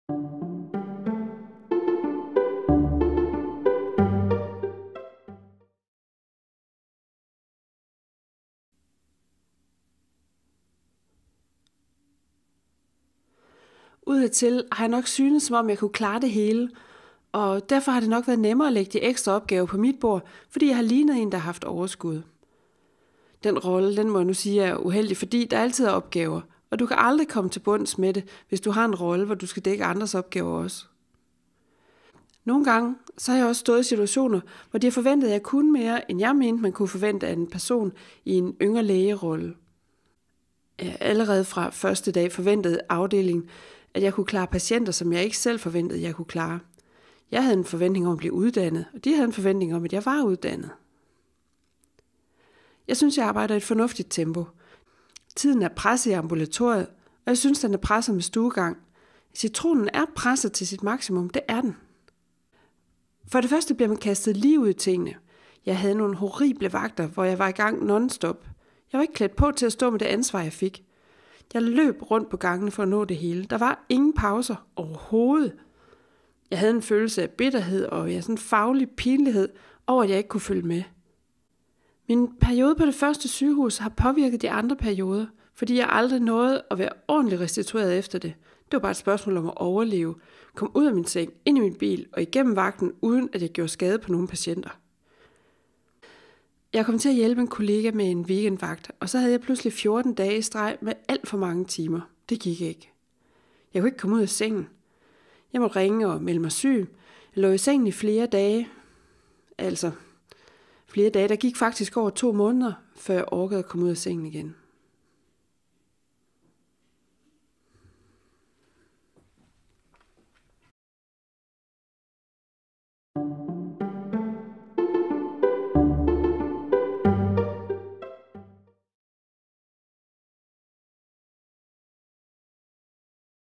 Udadtil har jeg nok synes, som om jeg kunne klare det hele, og derfor har det nok været nemmere at lægge de ekstra opgaver på mit bord, fordi jeg har lignet en, der har haft overskud. Den rolle, den må jeg nu sige er uheldig, fordi der altid er opgaver, og du kan aldrig komme til bunds med det, hvis du har en rolle, hvor du skal dække andres opgaver også. Nogle gange så har jeg også stået i situationer, hvor de har forventet, at jeg kunne mere, end jeg mente, man kunne forvente af en person i en yngre lægerolle. Allerede fra første dag forventede afdelingen, at jeg kunne klare patienter, som jeg ikke selv forventede, jeg kunne klare. Jeg havde en forventning om at blive uddannet, og de havde en forventning om, at jeg var uddannet. Jeg synes, jeg arbejder i et fornuftigt tempo. Tiden er presset i ambulatoriet, og jeg synes, den er presset med stuegang. Citronen er presset til sit maksimum, det er den. For det første bliver man kastet lige ud i tingene. Jeg havde nogle horrible vagter, hvor jeg var i gang non-stop. Jeg var ikke klædt på til at stå med det ansvar, jeg fik. Jeg løb rundt på gangene for at nå det hele. Der var ingen pauser overhovedet. Jeg havde en følelse af bitterhed og sådan en faglig pinlighed over, at jeg ikke kunne følge med. Min periode på det første sygehus har påvirket de andre perioder, fordi jeg aldrig nåede at være ordentligt restitueret efter det. Det var bare et spørgsmål om at overleve, komme ud af min seng, ind i min bil og igennem vagten, uden at jeg gjorde skade på nogle patienter. Jeg kom til at hjælpe en kollega med en weekendvagt, og så havde jeg pludselig 14 dage i streg med alt for mange timer. Det gik ikke. Jeg kunne ikke komme ud af sengen. Jeg måtte ringe og melde mig syg. Jeg lå i sengen i flere dage. Der gik faktisk over 2 måneder, før jeg orkede at komme ud af sengen igen.